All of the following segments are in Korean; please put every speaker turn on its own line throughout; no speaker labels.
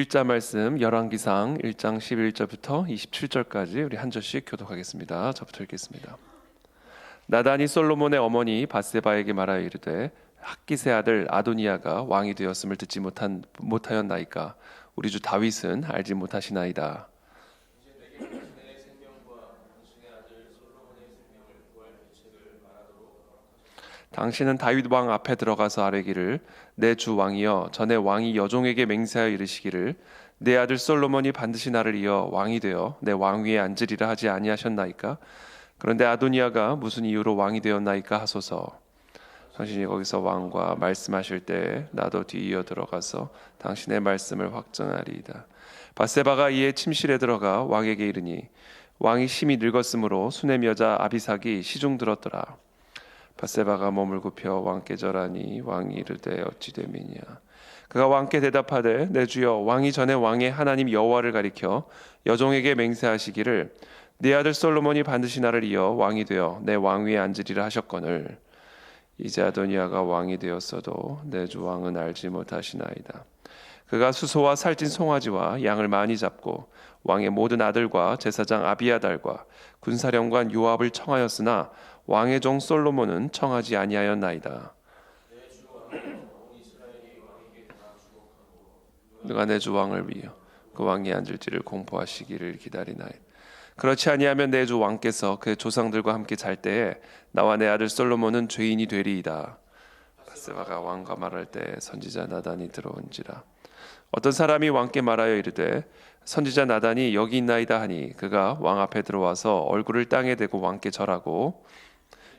일자 말씀 열왕기상 1장 11절부터 27절까지 우리 한 절씩 교독하겠습니다. 저부터 읽겠습니다. 나단이 솔로몬의 어머니 밧세바에게 말하여 이르되 학기세 아들 아도니아가 왕이 되었음을 듣지 못하였나이까 우리 주 다윗은 알지 못하시나이다. 당신은 다윗 왕 앞에 들어가서 아뢰기를 내 주 왕이여 전에 왕이 여종에게 맹세하여 이르시기를 내 아들 솔로몬이 반드시 나를 이어 왕이 되어 내 왕위에 앉으리라 하지 아니하셨나이까. 그런데 아도니아가 무슨 이유로 왕이 되었나이까 하소서. 당신이 거기서 왕과 말씀하실 때 나도 뒤이어 들어가서 당신의 말씀을 확증하리이다. 밧세바가 이에 침실에 들어가 왕에게 이르니 왕이 심히 늙었으므로 수넴 여자 아비삭이 시중 들었더라. 밧세바가 몸을 굽혀 왕께 절하니 왕이 이르되 어찌 됨이냐. 그가 왕께 대답하되 내 주여 왕이 전에 왕의 하나님 여호와를 가리켜 여종에게 맹세하시기를 네 아들 솔로몬이 반드시 나를 이어 왕이 되어 내 왕위에 앉으리라 하셨거늘 이제 아도니아가 왕이 되었어도 내 주 왕은 알지 못하시나이다. 그가 수소와 살찐 송아지와 양을 많이 잡고 왕의 모든 아들과 제사장 아비아달과 군사령관 요압을 청하였으나 왕의 종 솔로몬은 청하지 아니하였나이다. 누가 내 주 왕을 위하여 그 왕이 앉을지를 공포하시기를 기다리나이다. 그렇지 아니하면 내 주 왕께서 그 조상들과 함께 잘 때에 나와 내 아들 솔로몬은 죄인이 되리이다. 밧세바가 왕과 말할 때 선지자 나단이 들어온지라. 어떤 사람이 왕께 말하여 이르되 선지자 나단이 여기 있나이다 하니 그가 왕 앞에 들어와서 얼굴을 땅에 대고 왕께 절하고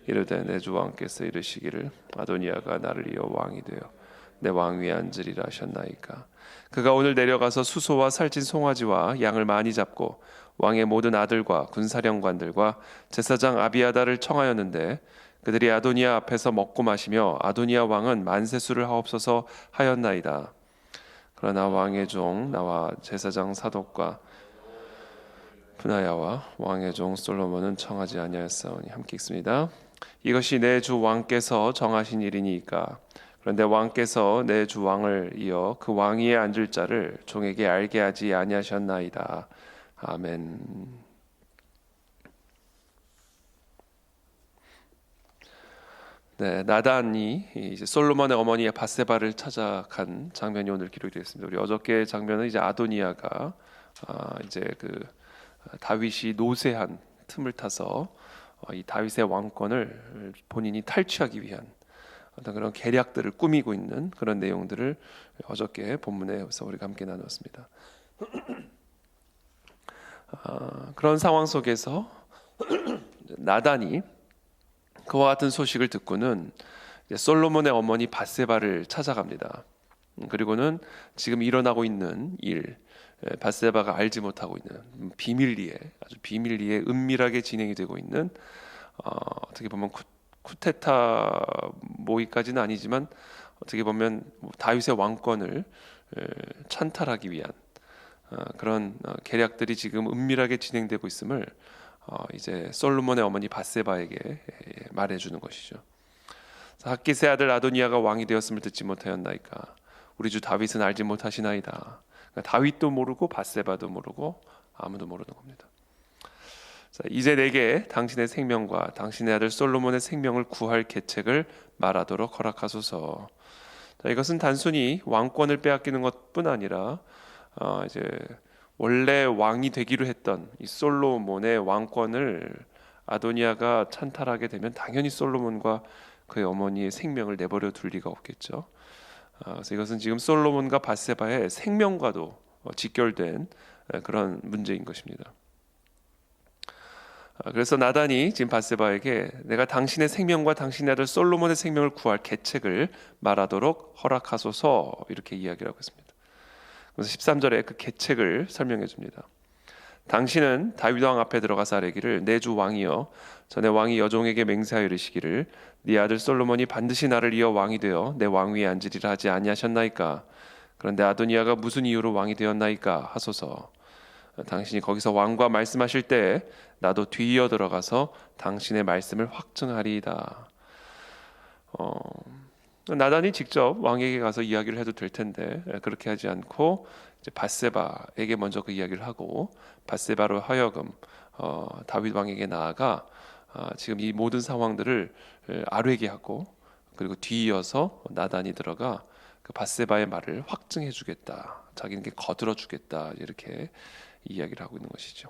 이르되 내 주 왕께서 이르시기를 아도니아가 나를 이어 왕이 되어 내 왕위에 앉으리라 하셨나이까. 그가 오늘 내려가서 수소와 살찐 송아지와 양을 많이 잡고 왕의 모든 아들과 군사령관들과 제사장 아비아달을 청하였는데 그들이 아도니아 앞에서 먹고 마시며 아도니아 왕은 만세수를 하옵소서 하였나이다. 그러나 왕의 종 나와 제사장 사독과 분하야와 왕의 종 솔로몬은 청하지 아니하였사오니. 함께 읽습니다. 이것이 내 주 왕께서 정하신 일이니까. 그런데 왕께서 내 주 왕을 이어 그 왕위에 앉을 자를 종에게 알게 하지 아니하셨나이다. 아멘. 네, 나단이 이제 솔로몬의 어머니의 밧세바를 찾아간 장면이 오늘 기록이 되었습니다. 우리 어저께 장면은 이제 아도니아가 이제 그 다윗이 노쇠한 틈을 타서 이 다윗의 왕권을 본인이 탈취하기 위한 어떤 그런 계략들을 꾸미고 있는 그런 내용들을 어저께 본문에서 우리가 함께 나눴습니다. 그런 상황 속에서 나단이 그와 같은 소식을 듣고는 솔로몬의 어머니 밧세바를 찾아갑니다. 그리고는 지금 일어나고 있는 일, 밧세바가 알지 못하고 있는 비밀리에 아주 비밀리에 은밀하게 진행이 되고 있는 어떻게 보면 쿠데타 모의까지는 아니지만 어떻게 보면 다윗의 왕권을 찬탈하기 위한 그런 계략들이 지금 은밀하게 진행되고 있음을 이제 솔로몬의 어머니 밧세바에게 말해주는 것이죠. 학기세 아들 아도니아가 왕이 되었음을 듣지 못하였나이까. 우리 주 다윗은 알지 못하시나이다. 그러니까 다윗도 모르고 밧세바도 모르고 아무도 모르는 겁니다. 자, 이제 내게 당신의 생명과 당신의 아들 솔로몬의 생명을 구할 계책을 말하도록 허락하소서. 자, 이것은 단순히 왕권을 빼앗기는 것뿐 아니라 이제 원래 왕이 되기로 했던 이 솔로몬의 왕권을 아도니아가 찬탈하게 되면 당연히 솔로몬과 그의 어머니의 생명을 내버려 둘 리가 없겠죠. 그래서 이것은 지금 솔로몬과 밧세바의 생명과도 직결된 그런 문제인 것입니다. 그래서 나단이 지금 밧세바에게 내가 당신의 생명과 당신의 아들 솔로몬의 생명을 구할 계책을 말하도록 허락하소서 이렇게 이야기를 하고 있습니다. 그래서 13절에 그 계책을 설명해 줍니다. 당신은 다윗 왕 앞에 들어가서 아뢰기를 내 주 왕이여 전에 왕이 여종에게 맹세하여 이르시기를 네 아들 솔로몬이 반드시 나를 이어 왕이 되어 내 왕위에 앉으리라 하지 아니하셨나이까. 그런데 아도니아가 무슨 이유로 왕이 되었나이까 하소서. 당신이 거기서 왕과 말씀하실 때 나도 뒤이어 들어가서 당신의 말씀을 확증하리이다. 나단이 직접 왕에게 가서 이야기를 해도 될 텐데 그렇게 하지 않고 이제 밧세바에게 먼저 그 이야기를 하고 밧세바로 하여금 다윗 왕에게 나아가 지금 이 모든 상황들을 아뢰게 하고 그리고 뒤이어서 나단이 들어가 그 밧세바의 말을 확증해 주겠다. 자기에게 거들어 주겠다. 이렇게 이야기를 하고 있는 것이죠.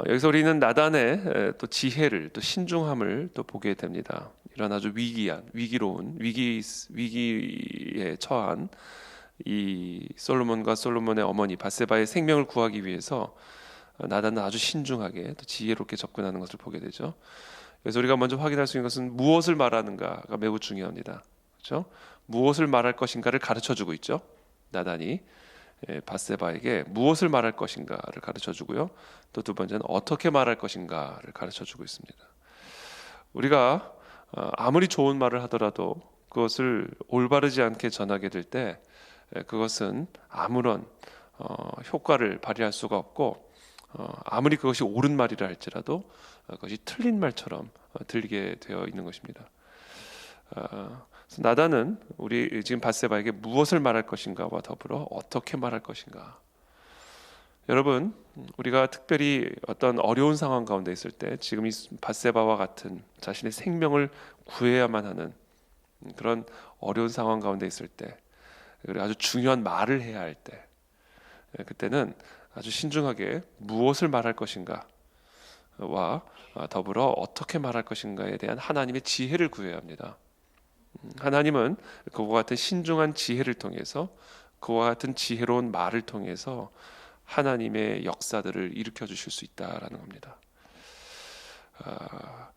여기서 우리는 나단의 또 지혜를 또 신중함을 또 보게 됩니다. 이런 아주 위기로운 위기에 처한 이 솔로몬과 솔로몬의 어머니 밧세바의 생명을 구하기 위해서 나단은 아주 신중하게 또 지혜롭게 접근하는 것을 보게 되죠. 그래서 우리가 먼저 확인할 수 있는 것은 무엇을 말하는가가 매우 중요합니다. 그렇죠? 무엇을 말할 것인가를 가르쳐주고 있죠. 나단이 밧세바에게 무엇을 말할 것인가를 가르쳐주고요. 또 두 번째는 어떻게 말할 것인가를 가르쳐주고 있습니다. 우리가 아무리 좋은 말을 하더라도 그것을 올바르지 않게 전하게 될 때 그것은 아무런 효과를 발휘할 수가 없고 아무리 그것이 옳은 말이라 할지라도 그것이 틀린 말처럼 들리게 되어 있는 것입니다. 그래서 나단은 우리 지금 밧세바에게 무엇을 말할 것인가와 더불어 어떻게 말할 것인가. 여러분, 우리가 특별히 어떤 어려운 상황 가운데 있을 때 지금 이 밧세바와 같은 자신의 생명을 구해야만 하는 그런 어려운 상황 가운데 있을 때 그리고 아주 중요한 말을 해야 할 때 그때는 아주 신중하게 무엇을 말할 것인가와 더불어 어떻게 말할 것인가에 대한 하나님의 지혜를 구해야 합니다. 하나님은 그와 같은 신중한 지혜를 통해서 그와 같은 지혜로운 말을 통해서 하나님의 역사들을 일으켜 주실 수 있다라는 겁니다. 그래서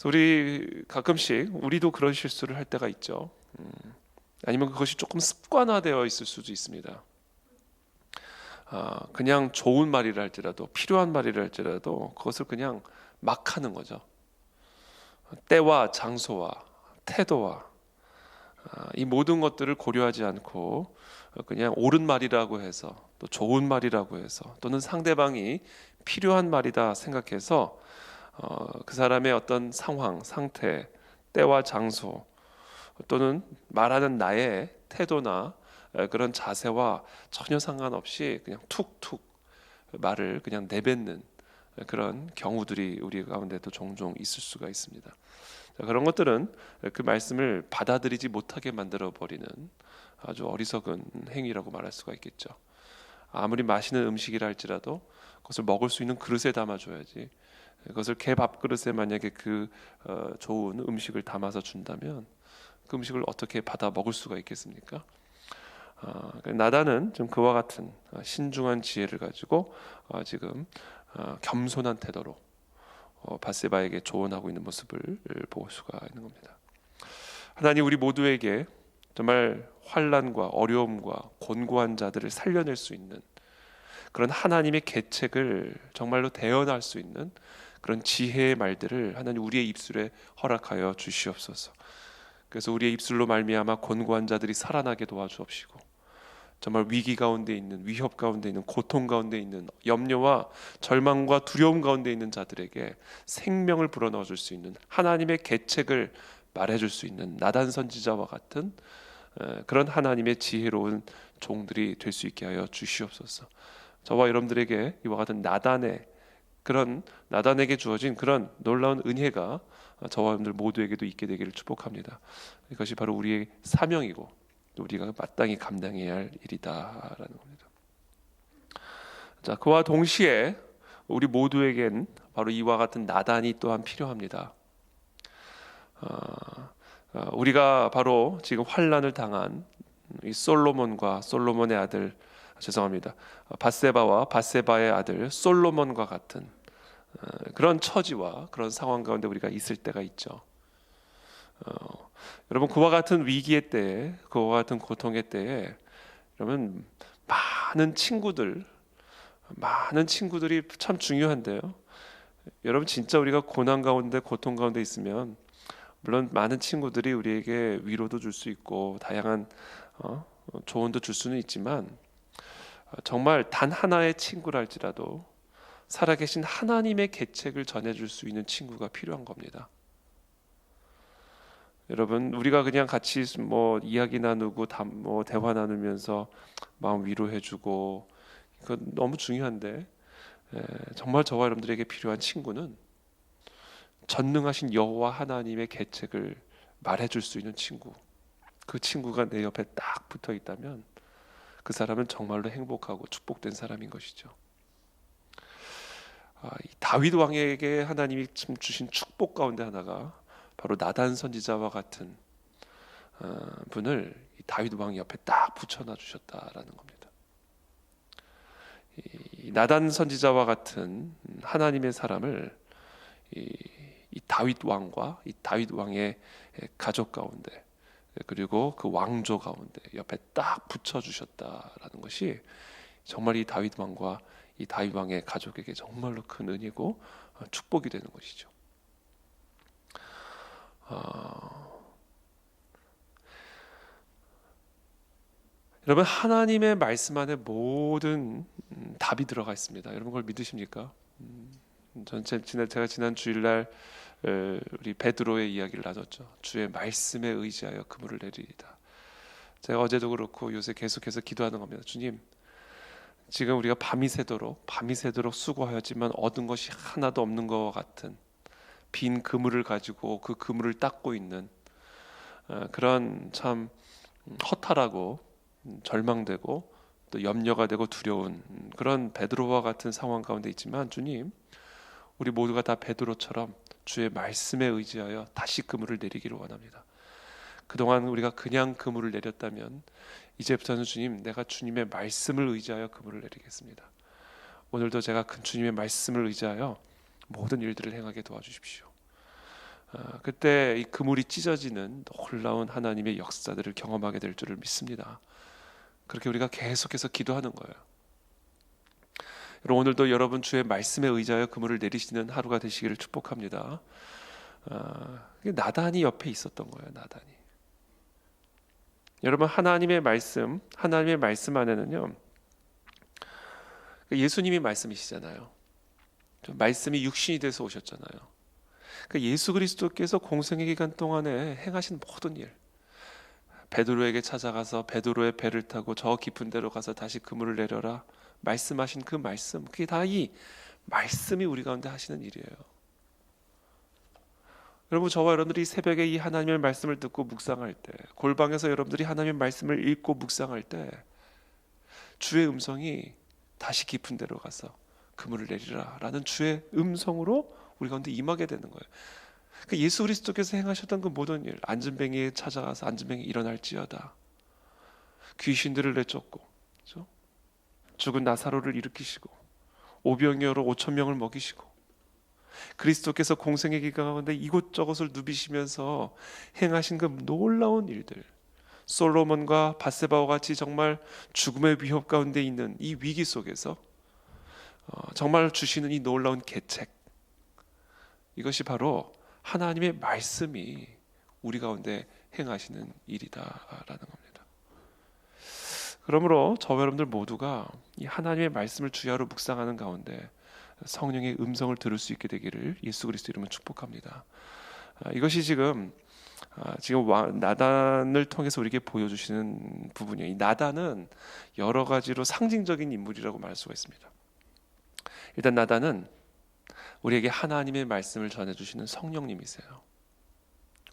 우리 가끔씩 우리도 그런 실수를 할 때가 있죠. 아니면 그것이 조금 습관화되어 있을 수도 있습니다. 그냥 좋은 말이라 할지라도 필요한 말이라 할지라도 그것을 그냥 막 하는 거죠. 때와 장소와 태도와 이 모든 것들을 고려하지 않고 그냥 옳은 말이라고 해서 또 좋은 말이라고 해서 또는 상대방이 필요한 말이다 생각해서 그 사람의 어떤 상황, 상태, 때와 장소 또는 말하는 나의 태도나 그런 자세와 전혀 상관없이 그냥 툭툭 말을 그냥 내뱉는 그런 경우들이 우리 가운데도 종종 있을 수가 있습니다. 그런 것들은 그 말씀을 받아들이지 못하게 만들어 버리는 아주 어리석은 행위라고 말할 수가 있겠죠. 아무리 맛있는 음식이라 할지라도 그것을 먹을 수 있는 그릇에 담아줘야지. 그것을 개 밥그릇에 만약에 그 좋은 음식을 담아서 준다면 그 음식을 어떻게 받아 먹을 수가 있겠습니까? 나단은 좀 그와 같은 신중한 지혜를 가지고 지금 겸손한 태도로 밧세바에게 조언하고 있는 모습을 볼 수가 있는 겁니다. 하나님 우리 모두에게 정말 환난과 어려움과 곤고한 자들을 살려낼 수 있는 그런 하나님의 계책을 정말로 대언할 수 있는 그런 지혜의 말들을 하나님 우리의 입술에 허락하여 주시옵소서. 그래서 우리의 입술로 말미암아 곤고한 자들이 살아나게 도와주옵시고 정말 위기 가운데 있는 위협 가운데 있는 고통 가운데 있는 염려와 절망과 두려움 가운데 있는 자들에게 생명을 불어넣어 줄 수 있는 하나님의 계책을 말해 줄 수 있는 나단 선지자와 같은 그런 하나님의 지혜로운 종들이 될 수 있게 하여 주시옵소서. 저와 여러분들에게 이와 같은 나단에게 주어진 그런 놀라운 은혜가 저와 여러분들 모두에게도 있게 되기를 축복합니다. 이것이 바로 우리의 사명이고 우리가 마땅히 감당해야 할 일이다라는 겁니다. 자, 그와 동시에 우리 모두에겐 바로 이와 같은 나단이 또한 필요합니다. 우리가 바로 지금 환난을 당한 이 솔로몬과 솔로몬의 아들 밧세바와 밧세바의 아들 솔로몬과 같은 그런 처지와 그런 상황 가운데 우리가 있을 때가 있죠. 여러분 그와 같은 위기의 때에 그와 같은 고통의 때에 여러분 많은 친구들이 참 중요한데요. 여러분 진짜 우리가 고난 가운데 고통 가운데 있으면 물론 많은 친구들이 우리에게 위로도 줄 수 있고 다양한 조언도 줄 수는 있지만 정말 단 하나의 친구라 할지라도 살아계신 하나님의 계책을 전해줄 수 있는 친구가 필요한 겁니다. 여러분, 우리가 그냥 같이 뭐 이야기 나누고 뭐 대화 나누면서 마음 위로해주고 그건 너무 중요한데, 정말 저와 여러분들에게 필요한 친구는 전능하신 여호와 하나님의 계책을 말해줄 수 있는 친구. 그 친구가 내 옆에 딱 붙어 있다면 그 사람은 정말로 행복하고 축복된 사람인 것이죠. 이 다윗 왕에게 하나님이 주신 축복 가운데 하나가 바로 나단 선지자와 같은 분을 이 다윗 왕 옆에 딱 붙여놔 주셨다라는 겁니다. 이 나단 선지자와 같은 하나님의 사람을 이 다윗 왕과 이 다윗 왕의 가족 가운데, 그리고 그 왕조 가운데 옆에 딱 붙여주셨다라는 것이 정말 이 다윗 왕과 이 다윗 왕의 가족에게 정말로 큰 은혜고 축복이 되는 것이죠. 여러분, 하나님의 말씀 안에 모든 답이 들어가 있습니다. 여러분 그걸 믿으십니까? 제가 지난 주일날 우리 베드로의 이야기를 나눴죠. 주의 말씀에 의지하여 그물을 내리리다. 제가 어제도 그렇고 요새 계속해서 기도하는 겁니다. 주님, 지금 우리가 밤이 새도록 수고하였지만 얻은 것이 하나도 없는 것 같은 빈 그물을 가지고 그 그물을 닦고 있는 그런 참 허탈하고 절망되고 또 염려가 되고 두려운 그런 베드로와 같은 상황 가운데 있지만, 주님, 우리 모두가 다 베드로처럼 주의 말씀에 의지하여 다시 그물을 내리기를 원합니다. 그동안 우리가 그냥 그물을 내렸다면 이제부터는 주님, 내가 주님의 말씀을 의지하여 그물을 내리겠습니다. 오늘도 제가 주님의 말씀을 의지하여 모든 일들을 행하게 도와주십시오. 그때 이 그물이 찢어지는 놀라운 하나님의 역사들을 경험하게 될 줄을 믿습니다. 그렇게 우리가 계속해서 기도하는 거예요. 여러분, 오늘도 여러분 주의 말씀에 의지하여 그물을 내리시는 하루가 되시기를 축복합니다. 나단이 옆에 있었던 거예요. 나단이. 여러분, 하나님의 말씀 안에는요, 예수님이 말씀이시잖아요. 말씀이 육신이 돼서 오셨잖아요. 예수 그리스도께서 공생의 기간 동안에 행하신 모든 일, 베드로에게 찾아가서 베드로의 배를 타고 저 깊은 데로 가서 다시 그물을 내려라 말씀하신 그 말씀, 그게 다 이 말씀이 우리 가운데 하시는 일이에요. 여러분, 저와 여러분들이 새벽에 이 하나님의 말씀을 듣고 묵상할 때, 골방에서 여러분들이 하나님의 말씀을 읽고 묵상할 때 주의 음성이 다시 깊은 데로 가서 그물을 내리라 라는 주의 음성으로 우리 가운데 임하게 되는 거예요. 예수 그리스도께서 행하셨던 그 모든 일, 안전뱅이에 찾아가서 안전뱅이 일어날지어다, 귀신들을 내쫓고, 그렇죠? 죽은 나사로를 일으키시고, 오병이어로 5천 명을 먹이시고, 그리스도께서 공생의 기간 가운데 이곳저곳을 누비시면서 행하신 그 놀라운 일들, 솔로몬과 밧세바와 같이 정말 죽음의 위협 가운데 있는 이 위기 속에서 정말 주시는 이 놀라운 계책, 이것이 바로 하나님의 말씀이 우리 가운데 행하시는 일이다라는 겁니다. 그러므로 저와 여러분들 모두가 이 하나님의 말씀을 주야로 묵상하는 가운데 성령의 음성을 들을 수 있게 되기를 예수 그리스도 이름으로 축복합니다. 이것이 지금 나단을 통해서 우리에게 보여주시는 부분이에요. 이 나단은 여러 가지로 상징적인 인물이라고 말할 수가 있습니다. 일단 나단은 우리에게 하나님의 말씀을 전해주시는 성령님이세요.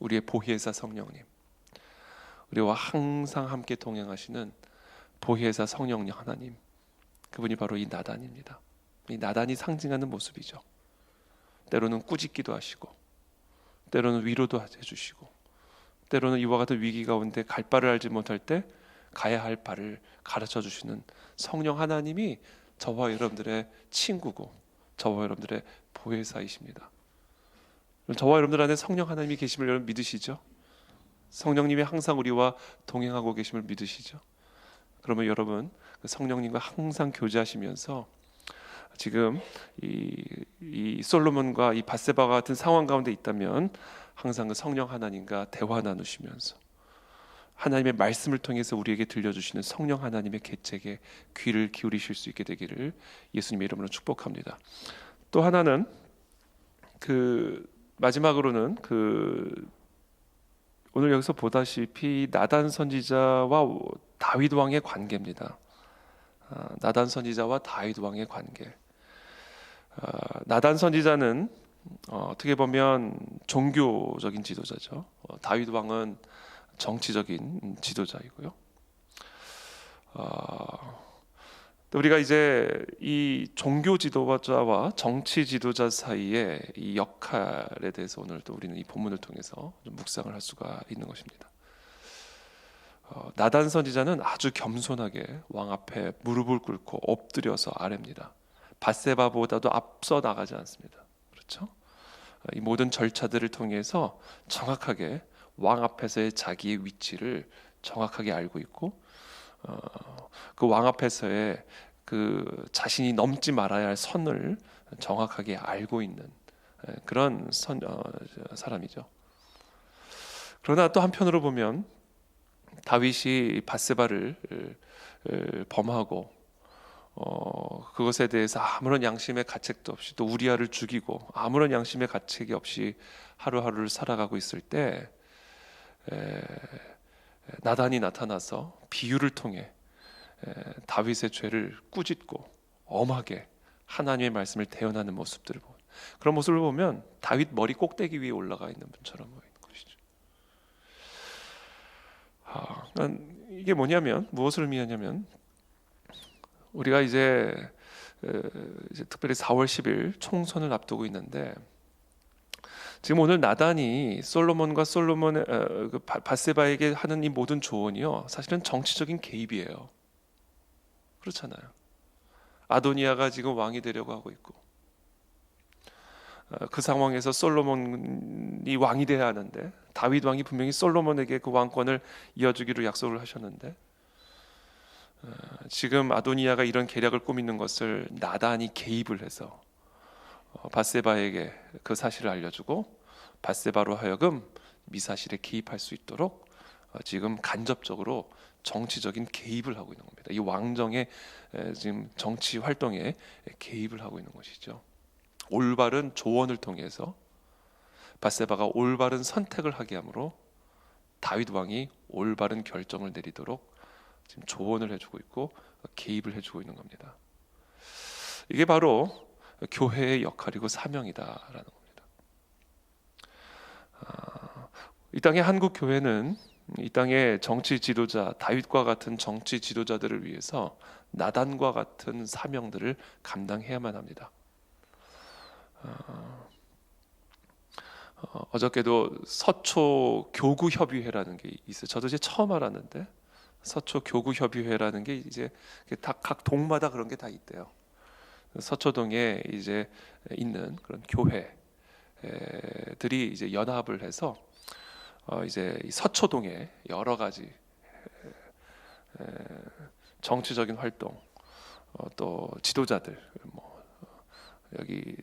우리의 보혜사 성령님, 우리와 항상 함께 동행하시는 보혜사 성령님 하나님, 그분이 바로 이 나단입니다. 이 나단이 상징하는 모습이죠. 때로는 꾸짖기도 하시고, 때로는 위로도 해주시고, 때로는 이와 같은 위기 가운데 갈 바를 알지 못할 때 가야 할 바를 가르쳐 주시는 성령 하나님이 저와 여러분들의 친구고 저와 여러분들의 보혜사이십니다. 저와 여러분들 안에 성령 하나님이 계심을 여러분 믿으시죠? 성령님이 항상 우리와 동행하고 계심을 믿으시죠? 그러면 여러분 그 성령님과 항상 교제하시면서 지금 이 솔로몬과 이 밧세바와 같은 상황 가운데 있다면 항상 그 성령 하나님과 대화 나누시면서 하나님의 말씀을 통해서 우리에게 들려주시는 성령 하나님의 계책에 귀를 기울이실 수 있게 되기를 예수님의 이름으로 축복합니다. 또 하나는 마지막으로는 오늘 여기서 보다시피 나단 선지자와 다윗 왕의 관계입니다. 나단 선지자와 다윗 왕의 관계. 나단 선지자는 어떻게 보면 종교적인 지도자죠. 다윗 왕은 정치적인 지도자이고요. 또 우리가 이제 이 종교 지도자와 정치 지도자 사이의 이 역할에 대해서 오늘 또 우리는 이 본문을 통해서 좀 묵상을 할 수가 있는 것입니다. 나단 선지자는 아주 겸손하게 왕 앞에 무릎을 꿇고 엎드려서 아뢰입니다. 밧세바보다도 앞서 나가지 않습니다. 그렇죠? 이 모든 절차들을 통해서 정확하게 왕 앞에서의 자기의 위치를 정확하게 알고 있고, 그 왕 앞에서의 그 자신이 넘지 말아야 할 선을 정확하게 알고 있는 그런 사람이죠. 그러나 또 한편으로 보면 다윗이 밧세바를 범하고 그것에 대해서 아무런 양심의 가책도 없이, 또 우리아를 죽이고 아무런 양심의 가책이 없이 하루하루를 살아가고 있을 때 나단이 나타나서 비유를 통해 다윗의 죄를 꾸짖고 엄하게 하나님의 말씀을 대언하는 모습들을 보면, 그런 모습을 보면 다윗 머리 꼭대기 위에 올라가 있는 분처럼 보이는 것이죠. 이게 뭐냐면, 무엇을 의미하냐면, 우리가 이제 특별히 4월 10일 총선을 앞두고 있는데, 지금 오늘 나단이 솔로몬과 밧세바에게 하는 이 모든 조언이요, 사실은 정치적인 개입이에요. 그렇잖아요. 아도니아가 지금 왕이 되려고 하고 있고, 그 상황에서 솔로몬이 왕이 돼야 하는데, 다윗 왕이 분명히 솔로몬에게 그 왕권을 이어주기로 약속을 하셨는데, 지금 아도니아가 이런 계략을 꾸미는 것을 나단이 개입을 해서 밧세바에게 그 사실을 알려주고, 밧세바로 하여금 미사실에 개입할 수 있도록 지금 간접적으로 정치적인 개입을 하고 있는 겁니다. 이 왕정의 지금 정치 활동에 개입을 하고 있는 것이죠. 올바른 조언을 통해서 밧세바가 올바른 선택을 하게 하므로 다윗 왕이 올바른 결정을 내리도록 지금 조언을 해주고 있고 개입을 해주고 있는 겁니다. 이게 바로 교회의 역할이고 사명이다라는 겁니다. 이 땅의 한국 교회는 이 땅의 정치 지도자, 다윗과 같은 정치 지도자들을 위해서 나단과 같은 사명들을 감당해야만 합니다. 어저께도 서초 교구 협의회라는 게 있어요. 저도 이제 처음 알았는데, 서초 교구 협의회라는 게 이제 각 동마다 그런 게 다 있대요. 서초동에 이제 있는 그런 교회들이 이제 연합을 해서 이제 이 서초동에 여러 가지 정치적인 활동, 또 지도자들, 뭐 여기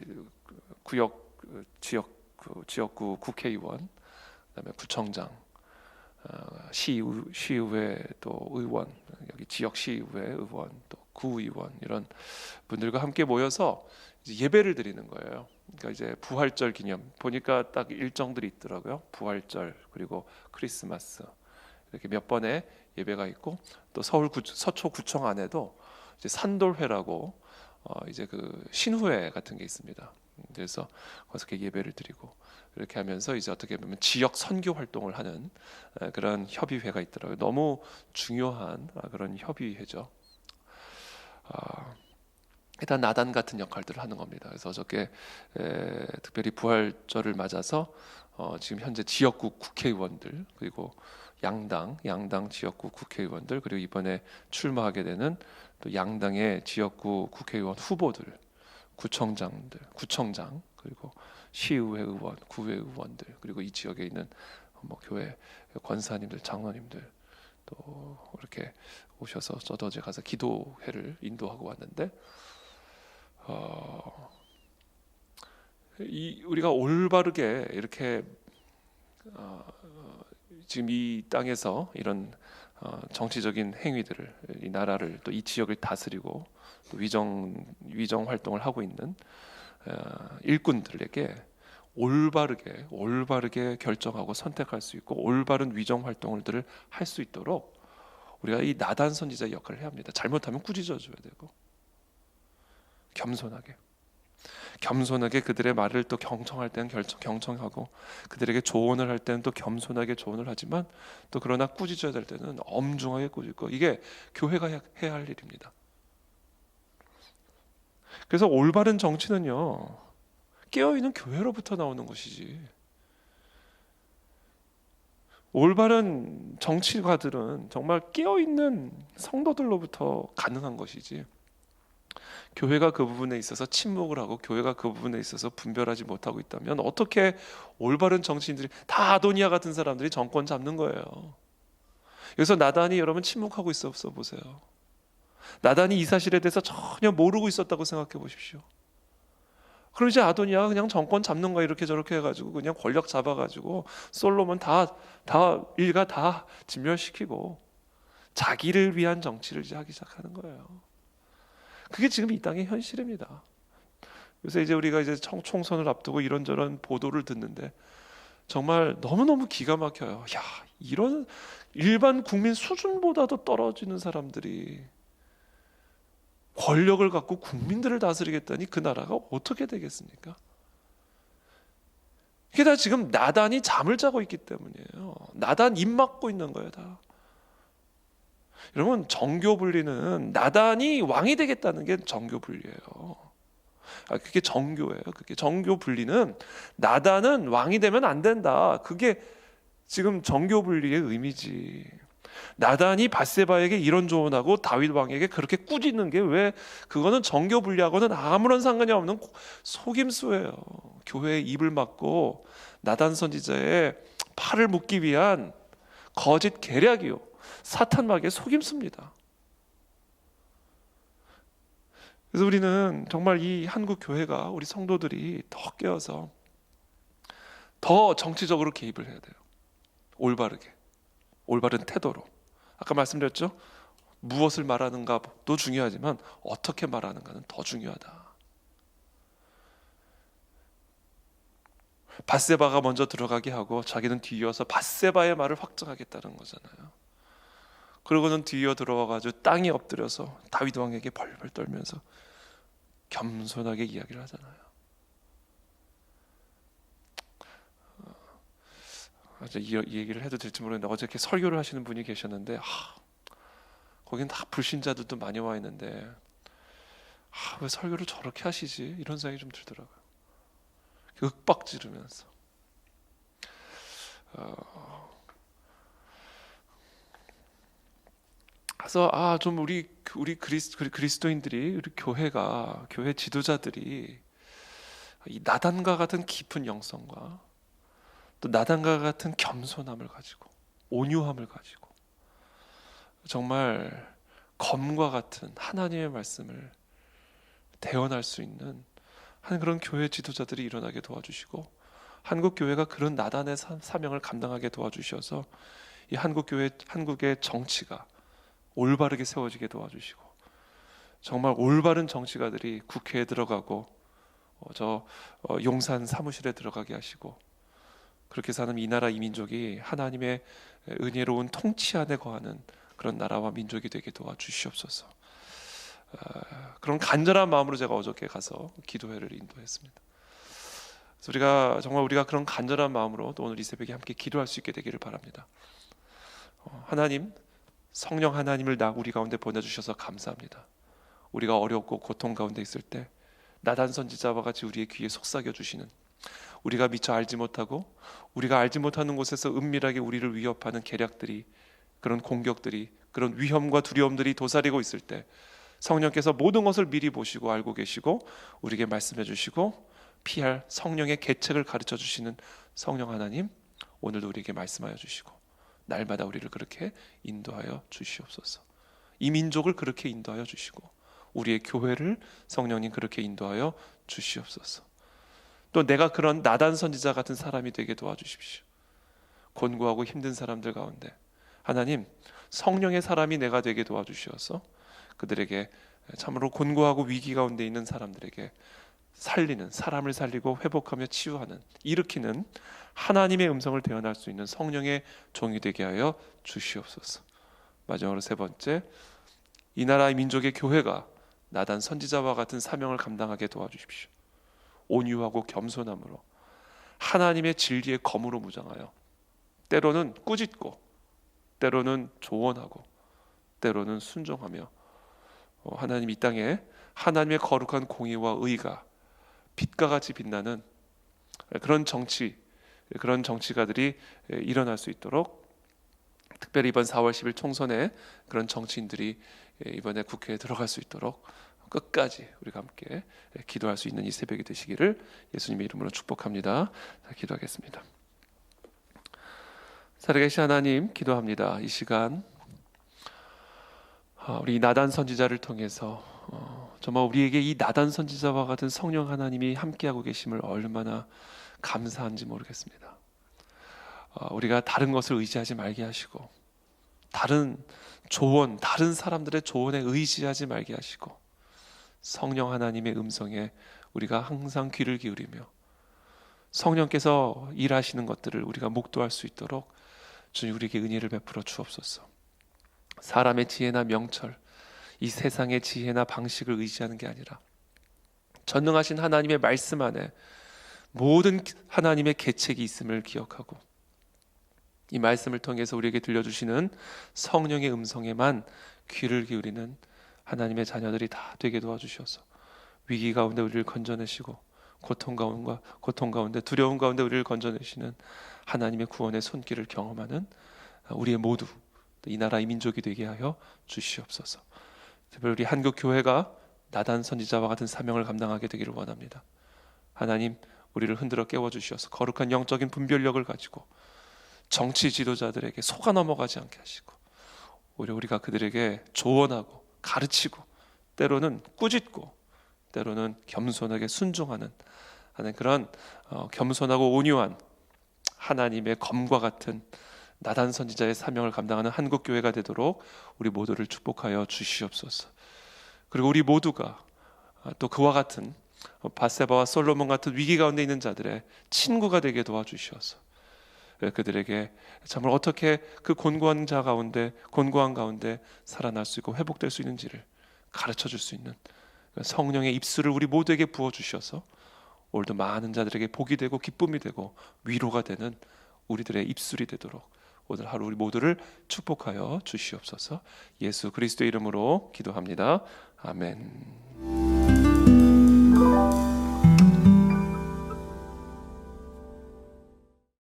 지역구 국회의원, 그다음에 구청장, 시의회 또 의원, 여기 지역 시의회 의원, 또 구의원, 이런 분들과 함께 모여서 이제 예배를 드리는 거예요. 그러니까 이제 부활절 기념 보니까 딱 일정들이 있더라고요. 부활절, 그리고 크리스마스, 이렇게 몇 번의 예배가 있고, 또 서초구청 안에도 이제 산돌회라고 이제 그 신후회 같은 게 있습니다. 그래서 거기서 이렇게 예배를 드리고, 이렇게 하면서 이제 어떻게 보면 지역 선교 활동을 하는 그런 협의회가 있더라고요. 너무 중요한 그런 협의회죠. 일단 나단 같은 역할들을 하는 겁니다. 그래서 어저께 특별히 부활절을 맞아서 지금 현재 지역구 국회의원들, 그리고 양당 지역구 국회의원들, 그리고 이번에 출마하게 되는 또 양당의 지역구 국회의원 후보들, 구청, 그리고 시의회 의원, 구회 의원들, 그리고 이 지역에 있는 뭐 교회 권사님들, 장로님들 또 이렇게 오셔서 저도 어제 가서 기도회를 인도하고 왔는데, 우리가 올바르게 이렇게 지금 이 땅에서 이런 정치적인 행위들을, 이 나라를, 또 이 지역을 다스리고 또 위정 활동을 하고 있는 일꾼들에게 올바르게 결정하고 선택할 수 있고 올바른 위정 활동들을 할 수 있도록 우리가 이 나단 선지자의 역할을 해야 합니다. 잘못하면 꾸짖어 줘야 되고 겸손하게 그들의 말을 또 경청할 때는 경청하고 그들에게 조언을 할 때는 또 겸손하게 조언을 하지만 또 그러나 꾸짖어야 될 때는 엄중하게 꾸짖고 이게 교회가 해야 할 일입니다. 그래서 올바른 정치는요 깨어있는 교회로부터 나오는 것이지 올바른 정치가들은 정말 깨어있는 성도들로부터 가능한 것이지 교회가 그 부분에 있어서 침묵을 하고 교회가 그 부분에 있어서 분별하지 못하고 있다면 어떻게 올바른 정치인들이 다 아도니아 같은 사람들이 정권 잡는 거예요. 그래서 나단이 여러분 침묵하고 있어 보세요. 나단이 이 사실에 대해서 전혀 모르고 있었다고 생각해 보십시오. 그럼 이제 아도니아가 그냥 정권 잡는 거야 이렇게 저렇게 해가지고 그냥 권력 잡아가지고 솔로몬 다 일가 다 진멸시키고 자기를 위한 정치를 이제 하기 시작하는 거예요. 그게 지금 이 땅의 현실입니다. 요새 이제 우리가 이제 총선을 앞두고 이런저런 보도를 듣는데 정말 너무너무 기가 막혀요. 야, 이런 일반 국민 수준보다도 떨어지는 사람들이 권력을 갖고 국민들을 다스리겠다니 그 나라가 어떻게 되겠습니까? 이게 다 지금 나단이 잠을 자고 있기 때문이에요. 나단 입 막고 있는 거예요, 다. 여러분 정교 분리는 나단이 왕이 되겠다는 게 정교 분리예요. 그게 정교예요. 그게 정교 분리는 나단은 왕이 되면 안 된다. 그게 지금 정교 분리의 의미지. 나단이 밧세바에게 이런 조언하고 다윗 왕에게 그렇게 꾸짖는 게 왜 그거는 정교 분리하고는 아무런 상관이 없는 속임수예요. 교회의 입을 막고 나단 선지자의 팔을 묶기 위한 거짓 계략이요. 사탄 마귀의 속임수입니다. 그래서 우리는 정말 이 한국 교회가 우리 성도들이 더 깨어서 더 정치적으로 개입을 해야 돼요. 올바른 태도로. 아까 말씀드렸죠? 무엇을 말하는가도 중요하지만 어떻게 말하는가는 더 중요하다. 밧세바가 먼저 들어가게 하고 자기는 뒤이어서 밧세바의 말을 확정하겠다는 거잖아요. 그러고는 뒤이어 들어와가지고 땅에 엎드려서 다윗 왕에게 벌벌 떨면서 겸손하게 이야기를 하잖아요. 이 얘기를 해도 될지 모르겠는데 어제 이렇게 설교를 하시는 분이 계셨는데 거긴 다 불신자들도 많이 와 있는데 왜 설교를 저렇게 하시지? 이런 생각이 좀 들더라고요. 윽박 지르면서 그래서 좀 우리 그리스도인들이 우리 교회 지도자들이 이 나단과 같은 깊은 영성과 또 나단과 같은 겸손함을 가지고 온유함을 가지고 정말 검과 같은 하나님의 말씀을 대언할 수 있는 한 그런 교회 지도자들이 일어나게 도와주시고 한국 교회가 그런 나단의 사명을 감당하게 도와주셔서 이 한국의 정치가 올바르게 세워지게 도와주시고 정말 올바른 정치가들이 국회에 들어가고 용산 사무실에 들어가게 하시고 그렇게 사는 이 나라 이 민족이 하나님의 은혜로운 통치 안에 거하는 그런 나라와 민족이 되게 도와주시옵소서. 그런 간절한 마음으로 제가 어저께 가서 기도회를 인도했습니다. 그래서 우리가 그런 간절한 마음으로 또 오늘 이 새벽에 함께 기도할 수 있게 되기를 바랍니다. 하나님, 성령 하나님을 우리 가운데 보내주셔서 감사합니다. 우리가 어렵고 고통 가운데 있을 때 나단 선지자와 같이 우리의 귀에 속삭여 주시는 우리가 미처 알지 못하고 우리가 알지 못하는 곳에서 은밀하게 우리를 위협하는 계략들이 그런 공격들이 그런 위험과 두려움들이 도사리고 있을 때 성령께서 모든 것을 미리 보시고 알고 계시고 우리에게 말씀해 주시고 피할 성령의 계책을 가르쳐 주시는 성령 하나님 오늘도 우리에게 말씀하여 주시고 날마다 우리를 그렇게 인도하여 주시옵소서. 이 민족을 그렇게 인도하여 주시고 우리의 교회를 성령님 그렇게 인도하여 주시옵소서. 또 내가 그런 나단 선지자 같은 사람이 되게 도와주십시오. 곤고하고 힘든 사람들 가운데 하나님 성령의 사람이 내가 되게 도와주시어서 그들에게 참으로 곤고하고 위기 가운데 있는 사람들에게 살리는, 사람을 살리고 회복하며 치유하는, 일으키는 하나님의 음성을 대언할 수 있는 성령의 종이 되게 하여 주시옵소서. 마지막으로 세 번째, 이 나라의 민족의 교회가 나단 선지자와 같은 사명을 감당하게 도와주십시오. 온유하고 겸손함으로 하나님의 진리의 검으로 무장하여 때로는 꾸짖고 때로는 조언하고 때로는 순종하며 하나님 이 땅에 하나님의 거룩한 공의와 의가 빛과 같이 빛나는 그런 정치가들이 일어날 수 있도록, 특별히 이번 4월 10일 총선에 그런 정치인들이 이번에 국회에 들어갈 수 있도록 끝까지 우리가 함께 기도할 수 있는 이 새벽이 되시기를 예수님의 이름으로 축복합니다. 기도하겠습니다. 살아계신 하나님, 기도합니다. 이 시간 우리 나단 선지자를 통해서 정말 우리에게 이 나단 선지자와 같은 성령 하나님이 함께하고 계심을 얼마나 감사한지 모르겠습니다. 우리가 다른 것을 의지하지 말게 하시고, 다른 조언, 다른 사람들의 조언에 의지하지 말게 하시고, 성령 하나님의 음성에 우리가 항상 귀를 기울이며 성령께서 일하시는 것들을 우리가 목도할 수 있도록 주님 우리에게 은혜를 베풀어 주옵소서. 사람의 지혜나 명철, 이 세상의 지혜나 방식을 의지하는 게 아니라 전능하신 하나님의 말씀 안에 모든 하나님의 계책이 있음을 기억하고, 이 말씀을 통해서 우리에게 들려주시는 성령의 음성에만 귀를 기울이는 하나님의 자녀들이 다 되게 도와주셔서 위기 가운데 우리를 건져내시고, 고통 가운데 두려움 가운데 우리를 건져내시는 하나님의 구원의 손길을 경험하는 우리의 모두, 이 나라의 민족이 되게 하여 주시옵소서. 특별히 우리 한국 교회가 나단 선지자와 같은 사명을 감당하게 되기를 원합니다. 하나님, 우리를 흔들어 깨워주셔서 거룩한 영적인 분별력을 가지고 정치 지도자들에게 속아 넘어가지 않게 하시고, 오히려 우리가 그들에게 조언하고 가르치고 때로는 꾸짖고 때로는 겸손하게 순종하는 그런 겸손하고 온유한 하나님의 검과 같은 나단 선지자의 사명을 감당하는 한국 교회가 되도록 우리 모두를 축복하여 주시옵소서. 그리고 우리 모두가 또 그와 같은 밧세바와 솔로몬 같은 위기 가운데 있는 자들의 친구가 되게 도와주셔서 그들에게 정말 어떻게 그 곤고한 가운데 살아날 수 있고 회복될 수 있는지를 가르쳐 줄 수 있는 성령의 입술을 우리 모두에게 부어 주셔서 오늘도 많은 자들에게 복이 되고 기쁨이 되고 위로가 되는 우리들의 입술이 되도록 오늘 하루 우리 모두를 축복하여 주시옵소서. 예수 그리스도의 이름으로 기도합니다. 아멘.